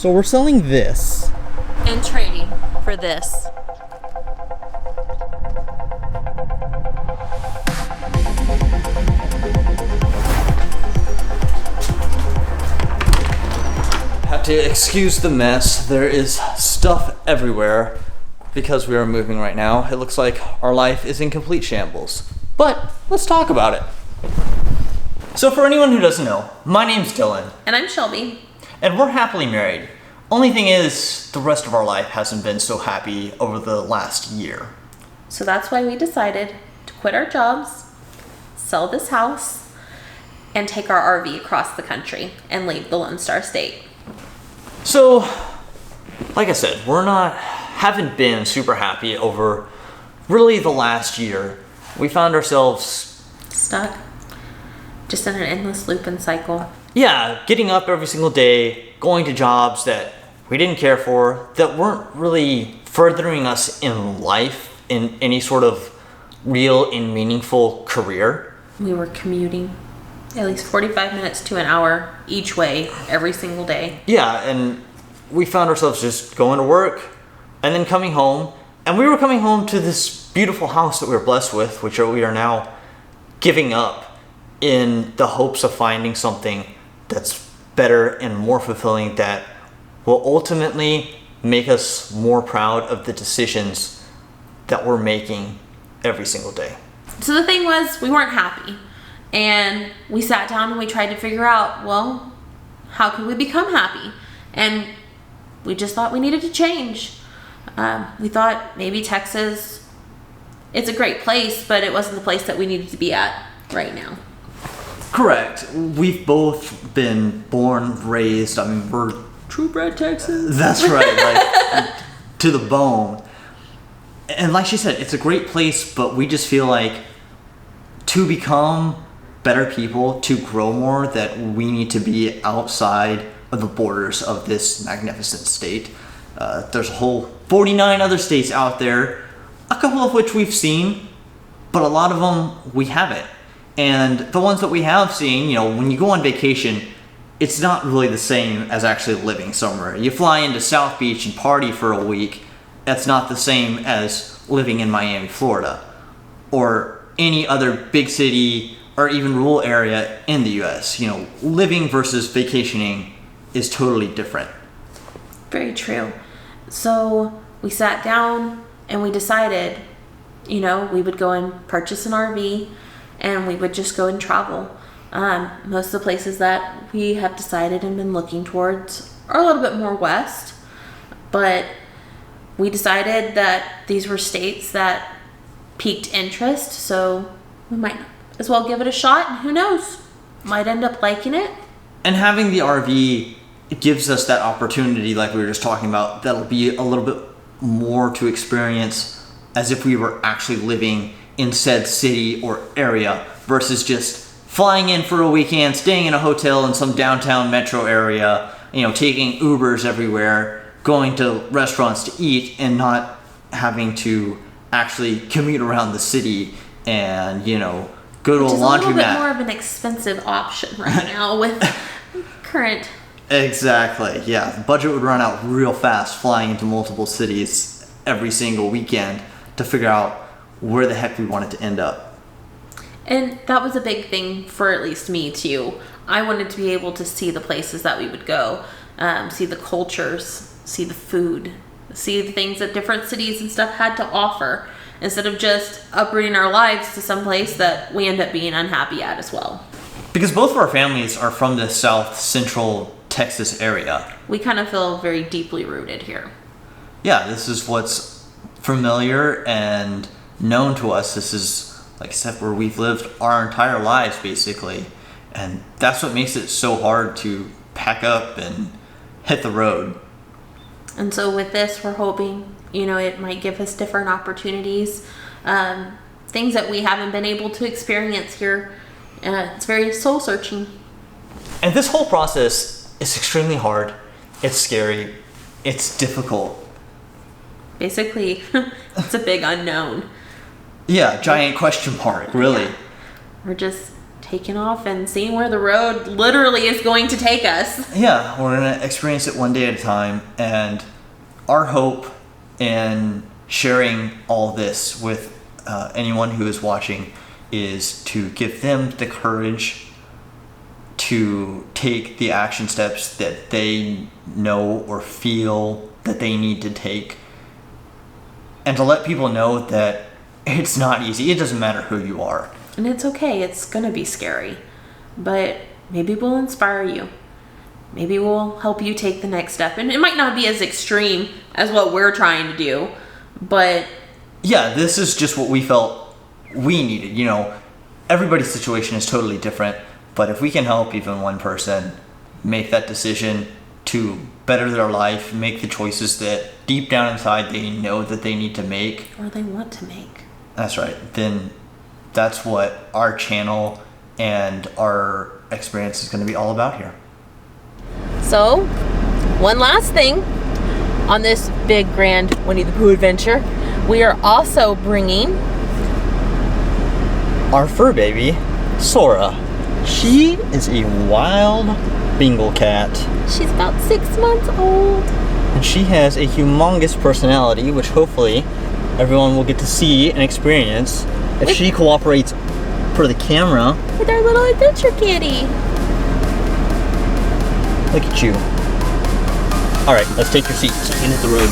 So we're selling this. And trading for this. Have to excuse the mess. There is stuff everywhere because we are moving right now. It looks like our life is in complete shambles. But let's talk about it. So for anyone who doesn't know, my name's Dylan. And I'm Shelby. And we're happily married. Only thing is, the rest of our life hasn't been so happy over the last year. So that's why we decided to quit our jobs, sell this house, and take our RV across the country and leave the Lone Star State. So, like I said, haven't been super happy over really the last year. We found ourselves stuck. Just in an endless loop and cycle. Yeah, getting up every single day, going to jobs that we didn't care for, that weren't really furthering us in life in any sort of real and meaningful career. We were commuting at least 45 minutes to an hour each way every single day. Yeah, and we found ourselves just going to work and then coming home. And we were coming home to this beautiful house that we were blessed with, which we are now giving up in the hopes of finding something that's better and more fulfilling, that will ultimately make us more proud of the decisions that we're making every single day. So the thing was, we weren't happy. And we sat down and we tried to figure out, well, how could we become happy? And we just thought we needed to change. We thought maybe Texas, it's a great place, but it wasn't the place that we needed to be at right now. Correct. We've both been born, raised, we're true bred Texans. That's right, like to the bone. And like she said, it's a great place, but we just feel like to become better people, to grow more, that we need to be outside of the borders of this magnificent state. There's a whole 49 other states out there, a couple of which we've seen, but a lot of them we haven't. And the ones that we have seen, when you go on vacation, it's not really the same as actually living somewhere. You fly into South Beach and party for a week, that's not the same as living in Miami, Florida, or any other big city or even rural area in the US. Living versus vacationing is totally different. Very true. So we sat down and we decided, we would go and purchase an RV and we would just go and travel. Most of the places that we have decided and been looking towards are a little bit more west, but we decided that these were states that piqued interest, so we might as well give it a shot, and who knows, might end up liking it. And having the RV, it gives us that opportunity, like we were just talking about, that'll be a little bit more to experience as if we were actually living in said city or area versus just flying in for a weekend, staying in a hotel in some downtown metro area, taking Ubers everywhere, going to restaurants to eat, and not having to actually commute around the city and, go to a laundromat. Which is a little bit more of an expensive option right now with current. Exactly, yeah. The budget would run out real fast flying into multiple cities every single weekend to figure out where the heck we wanted to end up. And that was a big thing for at least me too. I wanted to be able to see the places that we would go, see the cultures, see the food, see the things that different cities and stuff had to offer, instead of just uprooting our lives to some place that we end up being unhappy at as well. Because both of our families are from the South Central Texas area. We kind of feel very deeply rooted here. Yeah, this is what's familiar and known to us. This is, like I said, where we've lived our entire lives, basically. And that's what makes it so hard to pack up and hit the road. And so with this, we're hoping, it might give us different opportunities, things that we haven't been able to experience here. It's very soul-searching. And this whole process is extremely hard. It's scary. It's difficult. Basically, it's a big unknown. Yeah, giant question mark, really. Yeah. We're just taking off and seeing where the road literally is going to take us. Yeah, we're gonna experience it one day at a time, and our hope in sharing all this with anyone who is watching is to give them the courage to take the action steps that they know or feel that they need to take, and to let people know that it's not easy. It doesn't matter who you are. And it's okay, it's gonna be scary, but maybe we'll inspire you. Maybe we'll help you take the next step. And it might not be as extreme as what we're trying to do, but yeah, this is just what we felt we needed. You know, everybody's situation is totally different, but if we can help even one person make that decision to better their life, make the choices that deep down inside they know that they need to make, or they want to make. that's right, then that's what our channel and our experience is going to be all about here. So, one last thing on this big, grand Winnie the Pooh adventure, we are also bringing Our fur baby, Sora. She is a wild Bengal cat. She's about 6 months old. And she has a humongous personality, which hopefully everyone will get to see and experience if she cooperates for the camera. With our little adventure kitty. Look at you. All right, let's take your seats and hit the road.